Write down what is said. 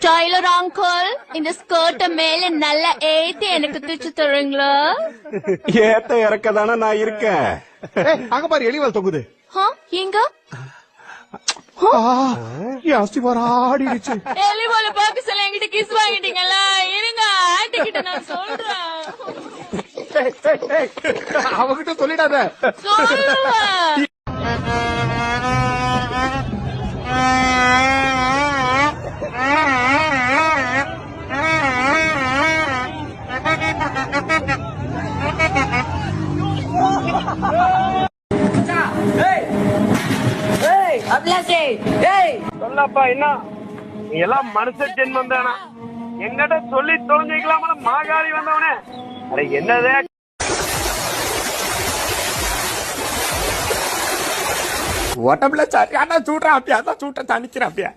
Taylor uncle, இந்த ஸ்கர்ட்ட மேல நல்லா ஏத்தி எனக்கு தைச்சு தருவீங்களா? ஏத்த இறக்கதானே நான் இருக்கேன். அங்க பாரு எலிவால் தொங்குது. எங்க? ஆடிடுச்சு. எலிவால பாக்க சொல்ல என்கிட்ட கிஸ் வாங்கிட்டீங்களா? இருங்க, ஆண்டி கிட்ட நான் சொல்றேன். அவகிட்ட சொல்லிடாத. சொல்லுவேன். சொல்லப்பா, என்ன நீ எல்லாம் மனுஷ ஜென்மம் தானா? எங்கிட்ட சொல்லி தொலைஞ்சிக்கலாம மாகாளி வந்தவனே. அட என்னதே உடம்புல சரியான சூடுறா, அப்படியா தான் சூட்ட தணிக்கிறேன் அப்படியா.